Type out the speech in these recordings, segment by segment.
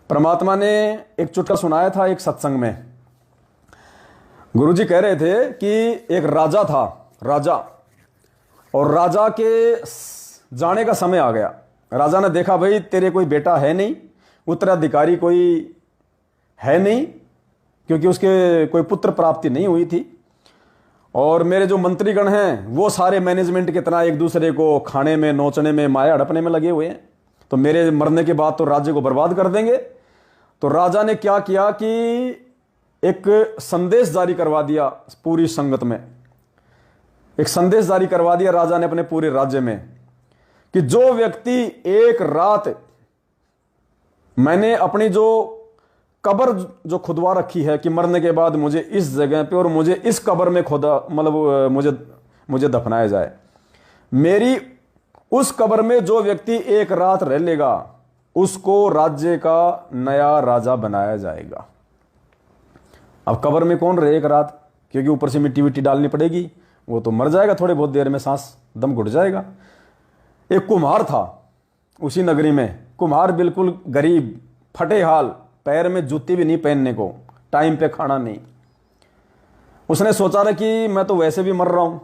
परमात्मा ने एक चुटकुला सुनाया था एक सत्संग में। गुरुजी कह रहे थे कि एक राजा था, राजा, और राजा के जाने का समय आ गया। राजा ने देखा भाई तेरे कोई बेटा है नहीं, उत्तराधिकारी कोई है नहीं, क्योंकि उसके कोई पुत्र प्राप्ति नहीं हुई थी, और मेरे जो मंत्रीगण हैं वो सारे मैनेजमेंट की तरह एक दूसरे को खाने में, नोचने में, माया हड़पने में लगे हुए हैं, तो मेरे मरने के बाद तो राज्य को बर्बाद कर देंगे। तो राजा ने क्या किया कि एक संदेश जारी करवा दिया पूरी संगत में, एक संदेश जारी करवा दिया राजा ने अपने पूरे राज्य में कि जो व्यक्ति एक रात मैंने अपनी जो कब्र जो खुदवा रखी है कि मरने के बाद मुझे इस जगह पे और मुझे इस कब्र में खुदा मतलब मुझे दफनाया जाए, मेरी उस कब्र में जो व्यक्ति एक रात रह लेगा उसको राज्य का नया राजा बनाया जाएगा। अब कब्र में कौन रहे एक रात, क्योंकि ऊपर से मिट्टी विट्टी डालनी पड़ेगी, वो तो मर जाएगा थोड़े बहुत देर में, सांस दम घुट जाएगा। एक कुम्हार था उसी नगरी में, कुम्हार बिल्कुल गरीब, फटे हाल, पैर में जूती भी नहीं पहनने को, टाइम पे खाना नहीं। उसने सोचा था कि मैं तो वैसे भी मर रहा हूं,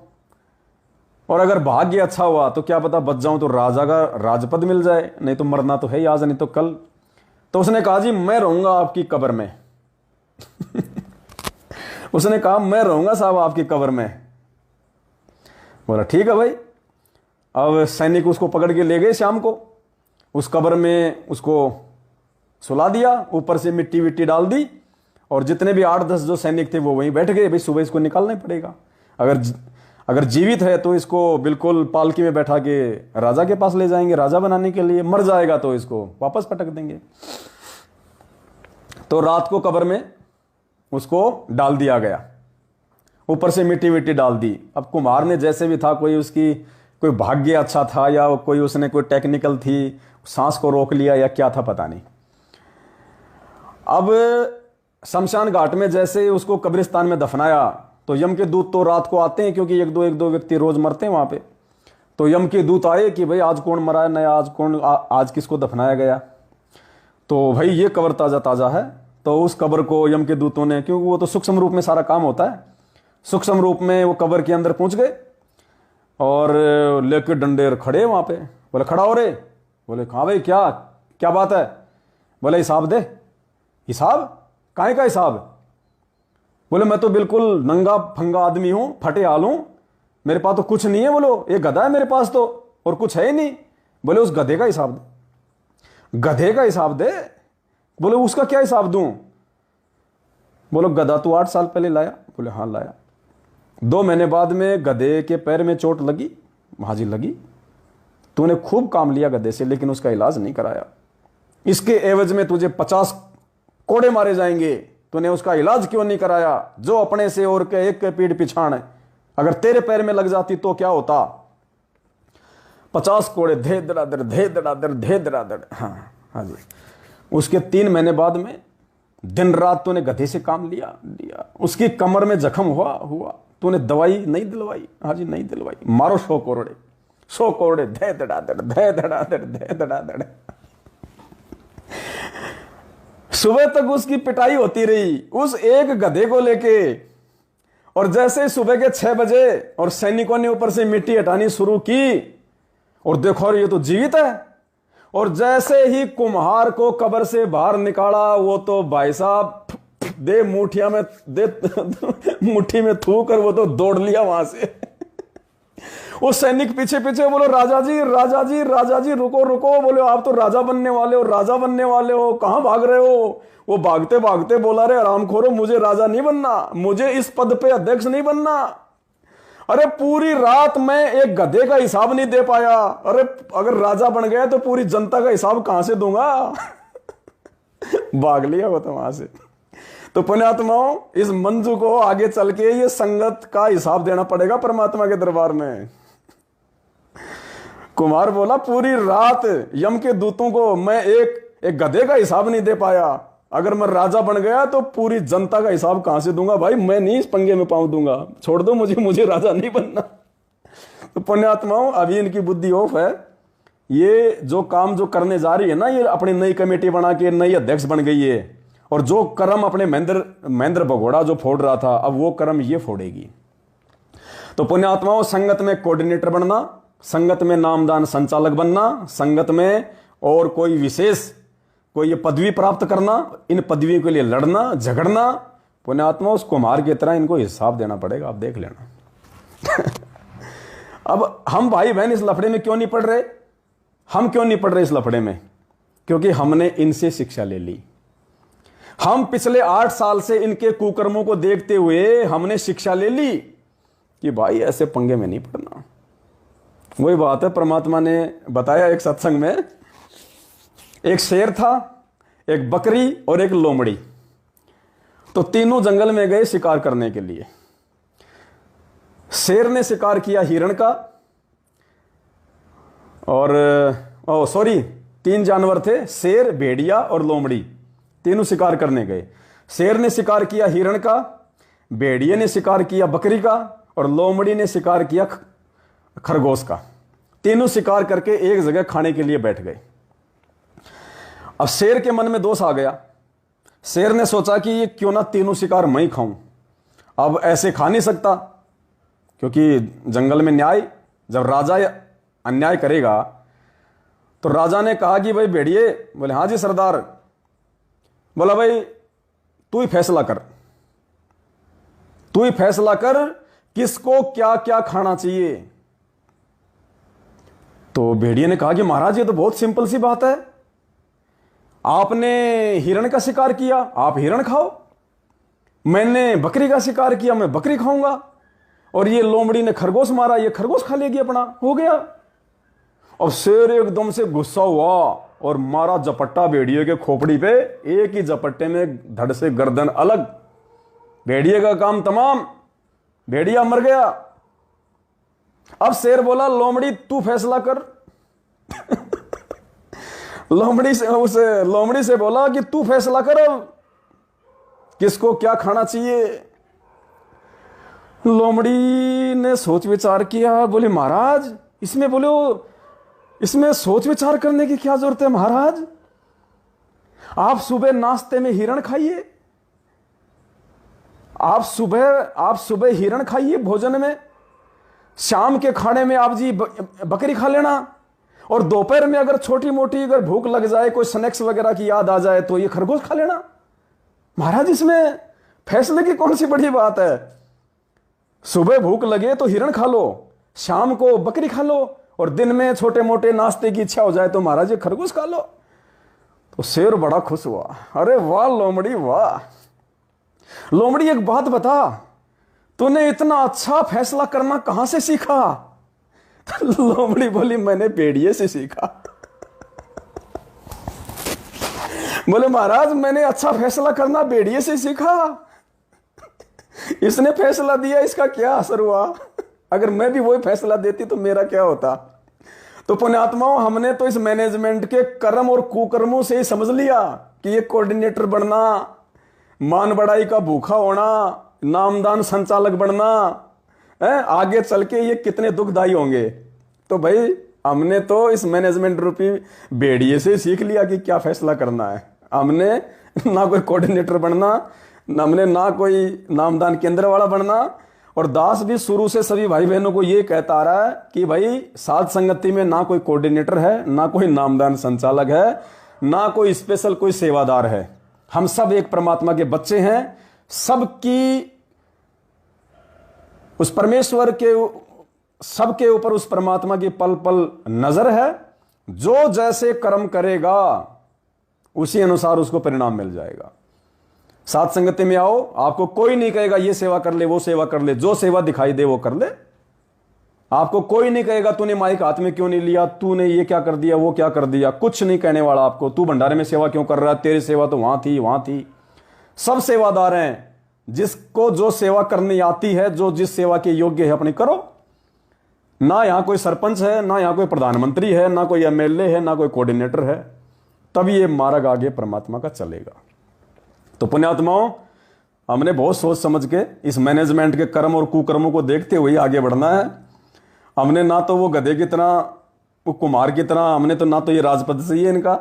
और अगर भाग्य अच्छा हुआ तो क्या पता बच जाऊं तो राजा का राजपद मिल जाए, नहीं तो मरना तो है ही आज नहीं तो कल। तो उसने कहा जी मैं रहूंगा आपकी कब्र में उसने कहा मैं रहूंगा साहब आपकी कब्र में। बोला ठीक है भाई। अब सैनिक उसको पकड़ के ले गए शाम को, उस कब्र में उसको सुला दिया, ऊपर से मिट्टी विट्टी डाल दी, और जितने भी 8-10 जो सैनिक थे वो वहीं बैठ गए। भाई सुबह इसको निकालना ही पड़ेगा, अगर जीवित है तो इसको बिल्कुल पालकी में बैठा के राजा के पास ले जाएंगे राजा बनाने के लिए, मर जाएगा तो इसको वापस पटक देंगे। तो रात को कब्र में उसको डाल दिया गया, ऊपर से मिट्टी विट्टी डाल दी। अब कुम्हार ने जैसे भी था, कोई उसकी कोई भाग्य अच्छा था या कोई उसने कोई टेक्निकल थी, सांस को रोक लिया या क्या था पता नहीं। अब शमशान घाट में जैसे उसको कब्रिस्तान में दफनाया तो यम के दूत तो रात को आते हैं, क्योंकि एक दो व्यक्ति रोज मरते हैं वहां पे। तो यम के दूत आए कि भाई आज कौन मरा है नया, आज किसको दफनाया गया। तो भाई ये कब्र ताजा ताजा है। तो उस कब्र को यम के दूतों ने, क्योंकि वो तो सूक्ष्म रूप में सारा काम होता है, सूक्ष्म रूप में वो कब्र के अंदर पहुंच गए और लेके डंडे खड़े वहां पे। बोले खड़ा हो रे। बोले कहाँ भाई, क्या क्या बात है। बोले हिसाब दे। हिसाब काहे का हिसाब। बोले मैं तो बिल्कुल नंगा फंगा आदमी हूं, फटे हाल हूं, मेरे पास तो कुछ नहीं है। बोलो एक गधा है मेरे पास तो, और कुछ है ही नहीं। बोले उस गधे का हिसाब दे। गधे का हिसाब दे। बोले उसका क्या हिसाब दूं। बोलो गधा तू 8 साल पहले लाया। बोले हाँ लाया। 2 महीने बाद में गधे के पैर में चोट लगी। हाजी लगी। तूने खूब काम लिया गधे से, लेकिन उसका इलाज नहीं कराया, इसके एवज में तुझे 50 कोड़े मारे जाएंगे। तूने उसका इलाज क्यों नहीं कराया। जो अपने से और के एक के पीठ पिछाड़, अगर तेरे पैर में लग जाती तो क्या होता। 50 कोड़े, धे धड़ाधड़ धे धड़ाधड़ धे धड़ाधड़। हाँ जी। उसके 3 महीने बाद में दिन रात तूने गधे से काम लिया। उसकी कमर में जख्म हुआ, तूने दवाई नहीं दिलवाई। हाँ जी नहीं दिलवाई। मारो 100 कोड़े धे धड़ाधड़ धे धड़ाधड़ धे धड़ाधड़। सुबह तक उसकी पिटाई होती रही उस एक गधे को लेके, और जैसे सुबह के 6 बजे और सैनिकों ने ऊपर से मिट्टी हटानी शुरू की, और देखो ये तो जीवित है। और जैसे ही कुम्हार को कब्र से बाहर निकाला, वो तो भाई साहब दे मुठिया में दे मुट्ठी में थूक कर वो तो दौड़ लिया वहां से। वो सैनिक पीछे पीछे, बोलो राजा जी राजा जी राजा जी रुको रुको। बोले आप तो राजा बनने वाले हो, राजा बनने वाले हो, कहां भाग रहे हो। वो भागते भागते बोला रे आरामखोरो, मुझे राजा नहीं बनना, मुझे इस पद पे अध्यक्ष नहीं बनना। अरे पूरी रात मैं एक गधे का हिसाब नहीं दे पाया। अरे अगर राजा बन गया तो पूरी जनता का हिसाब कहां से दूंगा। भाग लिया वो तो वहां से। तो पुण्यात्माओं, इस मंजू को आगे चल के ये संगत का हिसाब देना पड़ेगा परमात्मा के दरबार में। कुमार बोला पूरी रात यम के दूतों को मैं एक गधे का हिसाब नहीं दे पाया, अगर मैं राजा बन गया तो पूरी जनता का हिसाब कहां से दूंगा। भाई मैं नहीं इस पंगे में पांव दूंगा, छोड़ दो मुझे राजा नहीं बनना। तो पुण्यात्माओं, अभी इनकी बुद्धि ऑफ है, ये जो काम जो करने जा रही है ना, ये अपनी नई कमेटी बना के नई अध्यक्ष बन गई है, और जो कर्म अपने महेंद्र भगोड़ा जो फोड़ रहा था, अब वो कर्म ये फोड़ेगी। तो पुण्यात्माओं, संगत में कोऑर्डिनेटर बनना, संगत में नामदान संचालक बनना, संगत में और कोई विशेष कोई ये पदवी प्राप्त करना, इन पदवियों के लिए लड़ना झगड़ना, पुण्यात्मा उस कुम्हार की तरह इनको हिसाब देना पड़ेगा, आप देख लेना। अब हम भाई बहन इस लफड़े में क्यों नहीं पड़ रहे? हम क्यों नहीं पड़ रहे इस लफड़े में? क्योंकि हमने इनसे शिक्षा ले ली। हम पिछले 8 साल से इनके कुकर्मों को देखते हुए हमने शिक्षा ले ली कि भाई ऐसे पंगे में नहीं पड़ना। वही बात है, परमात्मा ने बताया एक सत्संग में, एक शेर था, एक बकरी और एक लोमड़ी, तो तीनों जंगल में गए शिकार करने के लिए। शेर ने शिकार किया हिरण का, और 3 जानवर थे, शेर, भेड़िया और लोमड़ी, तीनों शिकार करने गए। शेर ने शिकार किया हिरण का, भेड़िए ने शिकार किया बकरी का, और लोमड़ी ने शिकार किया खरगोश का। तीनों शिकार करके एक जगह खाने के लिए बैठ गए। अब शेर के मन में दोष आ गया। शेर ने सोचा कि ये क्यों ना तीनों शिकार मैं ही खाऊं। अब ऐसे खा नहीं सकता, क्योंकि जंगल में न्याय, जब राजा अन्याय करेगा, तो राजा ने कहा कि भाई भेड़िए, बोले हाँ जी सरदार, बोला भाई तू ही फैसला कर, तू ही फैसला कर किसको क्या क्या खाना चाहिए। तो भेड़िए ने कहा कि महाराज ये तो बहुत सिंपल सी बात है, आपने हिरण का शिकार किया, आप हिरण खाओ, मैंने बकरी का शिकार किया, मैं बकरी खाऊंगा, और ये लोमड़ी ने खरगोश मारा, ये खरगोश खा लेगी, अपना हो गया। अब शेर एकदम से गुस्सा हुआ और मारा झपट्टा भेड़िए के खोपड़ी पे, एक ही झपट्टे में धड़ से गर्दन अलग, भेड़िए का काम तमाम, भेड़िया मर गया। अब शेर बोला लोमड़ी तू फैसला कर। लोमड़ी से बोला कि तू फैसला कर अब किसको क्या खाना चाहिए। लोमड़ी ने सोच विचार किया, बोले महाराज इसमें सोच विचार करने की क्या जरूरत है महाराज, आप सुबह नाश्ते में हिरण खाइए, आप सुबह हिरण खाइए भोजन में, शाम के खाने में आप जी बकरी खा लेना, और दोपहर में अगर छोटी मोटी अगर भूख लग जाए, कोई स्नैक्स वगैरह की याद आ जाए, तो ये खरगोश खा लेना। महाराज इसमें फैसले की कौन सी बड़ी बात है? सुबह भूख लगे तो हिरण खा लो, शाम को बकरी खा लो, और दिन में छोटे मोटे नाश्ते की इच्छा हो जाए तो महाराज ये खरगोश खा लो। तो शेर बड़ा खुश हुआ, अरे वाह लोमड़ी वाह, लोमड़ी एक बात बता, तूने इतना अच्छा फैसला करना कहां से सीखा? लोमड़ी बोली मैंने भेड़िए से सीखा। बोले महाराज मैंने अच्छा फैसला करना भेड़िए से सीखा, इसने फैसला दिया, इसका क्या असर हुआ? अगर मैं भी वही फैसला देती तो मेरा क्या होता? तो पुण्यात्माओं, हमने तो इस मैनेजमेंट के कर्म और कुकर्मों से ही समझ लिया कि ये कोऑर्डिनेटर बनना, मान बढ़ाई का भूखा होना, नामदान संचालक बनना है, आगे चल के ये कितने दुखदाई होंगे। तो भाई हमने तो इस मैनेजमेंट रूपी भेड़िए से सीख लिया कि क्या फैसला करना है। हमने ना कोई कोऑर्डिनेटर बनना, हमने ना कोई नामदान केंद्र वाला बनना। और दास भी शुरू से सभी भाई बहनों को ये कहता आ रहा है कि भाई साध संगति में ना कोई कोऑर्डिनेटर है, ना कोई नामदान संचालक है, ना कोई स्पेशल कोई सेवादार है। हम सब एक परमात्मा के बच्चे हैं। सबकी उस परमेश्वर के सबके ऊपर उस परमात्मा की पल पल नजर है। जो जैसे कर्म करेगा उसी अनुसार उसको परिणाम मिल जाएगा। साथ संगति में आओ, आपको कोई नहीं कहेगा ये सेवा कर ले, वो सेवा कर ले, जो सेवा दिखाई दे वो कर ले। आपको कोई नहीं कहेगा तूने माइक हाथ में क्यों नहीं लिया, तूने ये क्या कर दिया, वो क्या कर दिया, कुछ नहीं कहने वाला आपको। तू भंडारे में सेवा क्यों कर रहा है, तेरी सेवा तो वहां थी। सब सेवादार हैं। जिसको जो सेवा करनी आती है, जो जिस सेवा के योग्य है अपनी करो। ना यहां कोई सरपंच है, ना यहां कोई प्रधानमंत्री है, ना कोई एमएलए है, ना कोई कोऑर्डिनेटर है। तब ये मार्ग आगे परमात्मा का चलेगा। तो पुण्यात्माओं, हमने बहुत सोच समझ के इस मैनेजमेंट के कर्म और कुकर्मों को देखते हुए आगे बढ़ना है। हमने ना तो वो गधे की तरह वो कुमार की तरह हमने तो ना तो ये राजपद सही है इनका,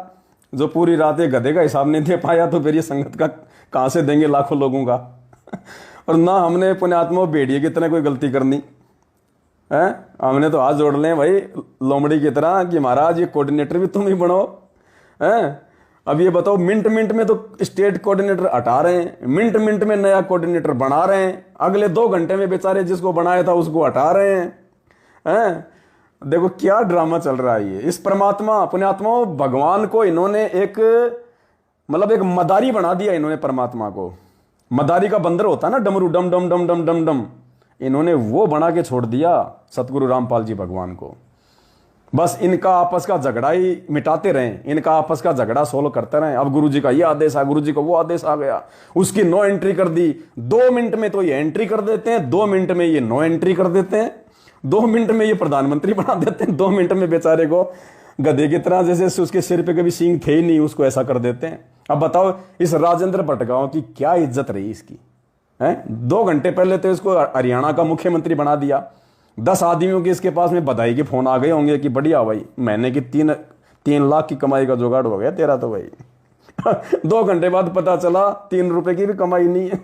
जो पूरी रात ये गधे का हिसाब नहीं दे पाया, तो फिर ये संगत का कहाँ से देंगे लाखों लोगों का। और ना हमने पुण्यात्मा भेड़िए की तरह कोई गलती करनी है। हमने तो हाथ जोड़ लें भाई लोमड़ी की तरह कि महाराज ये कोऑर्डिनेटर भी तुम ही बनो हैं। अब ये बताओ, मिनट मिनट में तो स्टेट कोऑर्डिनेटर हटा रहे हैं, मिनट मिनट में नया कोऑर्डिनेटर बना रहे हैं, अगले 2 घंटे में बेचारे जिसको बनाया था उसको हटा रहे हैं। देखो क्या ड्रामा चल रहा है ये। इस परमात्मा पुण्यात्मा भगवान को इन्होंने एक मतलब एक मदारी बना दिया इन्होंने परमात्मा को। मदारी का बंदर होता है ना, डमरू डम डम डम डम डम डम, इन्होंने वो बना के छोड़ दिया सतगुरु रामपाल जी भगवान को। बस इनका आपस का झगड़ा ही मिटाते रहें, इनका आपस का झगड़ा सोल्व करते रहें। अब गुरु जी का ये आदेश आ, गुरु जी का वो आदेश आ गया, उसकी नो एंट्री कर दी। 2 मिनट में तो ये एंट्री कर देते हैं, 2 मिनट में ये नो एंट्री कर देते हैं, 2 मिनट में ये प्रधानमंत्री बना देते हैं, 2 मिनट में बेचारे को गधे की तरह, जैसे उसके सिर पे कभी सींग थे ही नहीं, उसको ऐसा कर देते हैं। अब बताओ इस राजेंद्र भटगांव की क्या इज्जत रही इसकी है। 2 घंटे पहले तो इसको हरियाणा का मुख्यमंत्री बना दिया। 10 आदमियों के इसके पास में बधाई के फोन आ गए होंगे कि बढ़िया भाई, महीने की 3 लाख की कमाई का जुगाड़ हो गया तेरा तो भाई। 2 घंटे बाद पता चला 3 रुपए की भी कमाई नहीं है।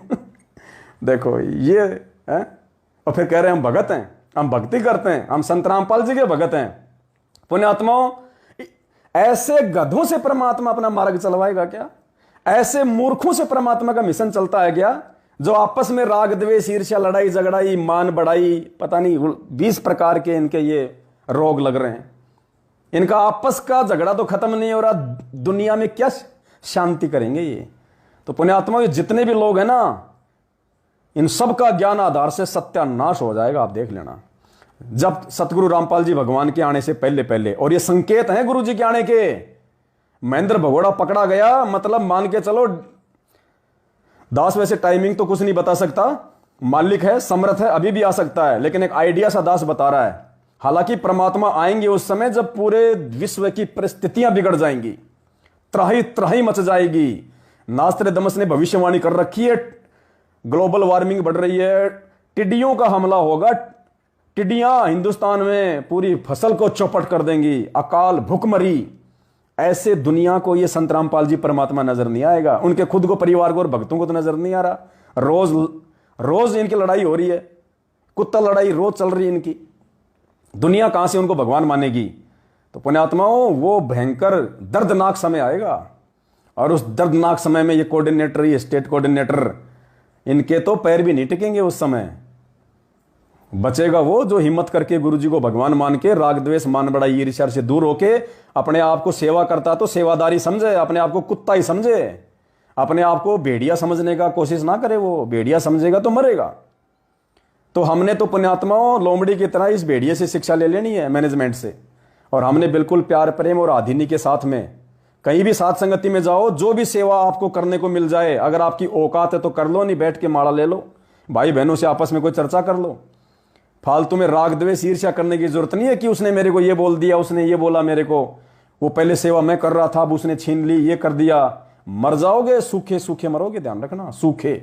देखो ये है। और फिर कह रहे हैं हम भगत हैं, हम भक्ति करते हैं, हम संत रामपाल जी के भगत हैं। पुण्यात्माओं, ऐसे गधों से परमात्मा अपना मार्ग चलवाएगा क्या? ऐसे मूर्खों से परमात्मा का मिशन चलता है क्या? जो आपस में राग द्वेष ईर्ष्या लड़ाई झगड़ाई मान बढ़ाई पता नहीं 20 प्रकार के इनके ये रोग लग रहे हैं। इनका आपस का झगड़ा तो खत्म नहीं हो रहा, दुनिया में क्या शांति करेंगे ये? तो पुण्यात्मा ये जितने भी लोग हैं ना, इन सब का ज्ञान आधार से सत्यानाश हो जाएगा। आप देख लेना जब सतगुरु रामपाल जी भगवान के आने से पहले पहले। और ये संकेत हैं गुरु जी के आने के। महेंद्र भगोड़ा पकड़ा गया, मतलब मान के चलो दास वैसे टाइमिंग तो कुछ नहीं बता सकता, मालिक है समर्थ है, अभी भी आ सकता है, लेकिन एक आइडिया सा दास बता रहा है। हालांकि परमात्मा आएंगे उस समय जब पूरे विश्व की परिस्थितियां बिगड़ जाएंगी, त्राही त्राही मच जाएगी। नास्ट्रेडमस ने भविष्यवाणी कर रखी है, ग्लोबल वार्मिंग बढ़ रही है, टिड्डियों का हमला होगा, टिड्डियां हिंदुस्तान में पूरी फसल को चौपट कर देंगी, अकाल भुखमरी। ऐसे दुनिया को ये संत रामपाल जी परमात्मा नजर नहीं आएगा। उनके खुद को, परिवार को और भक्तों को तो नजर नहीं आ रहा। रोज रोज इनकी लड़ाई हो रही है, कुत्ता लड़ाई रोज चल रही है इनकी। दुनिया कहां से उनको भगवान मानेगी? तो पुण्यात्माओं, वो भयंकर दर्दनाक समय आएगा, और उस दर्दनाक समय में ये कोऑर्डिनेटर, ये स्टेट कोऑर्डिनेटर, इनके तो पैर भी नहीं टिकेंगे। उस समय बचेगा वो जो हिम्मत करके गुरु जी को भगवान मान के, राग द्वेष मान बड़ाई ईर्ष्या से दूर होके अपने आप को सेवा करता तो सेवादारी समझे, अपने आप को कुत्ता ही समझे, अपने आप को भेड़िया समझने का कोशिश ना करे। वो भेड़िया समझेगा तो मरेगा। तो हमने तो पुण्यात्माओं लोमड़ी की तरह इस भेड़िए से शिक्षा ले लेनी है, मैनेजमेंट से। और हमने बिल्कुल प्यार प्रेम और आधीनी के साथ में, कहीं भी साथ संगति में जाओ, जो भी सेवा आपको करने को मिल जाए, अगर आपकी औकात है तो कर लो, नहीं बैठ के माड़ा ले लो, भाई बहनों से आपस में कोई चर्चा कर लो। फालतू में राग द्वेष ईर्ष्या करने की जरूरत नहीं है कि उसने मेरे को ये बोल दिया, उसने ये बोला मेरे को, वो पहले सेवा मैं कर रहा था अब उसने छीन ली, ये कर दिया। मर जाओगे, सूखे सूखे मरोगे, ध्यान रखना, सूखे।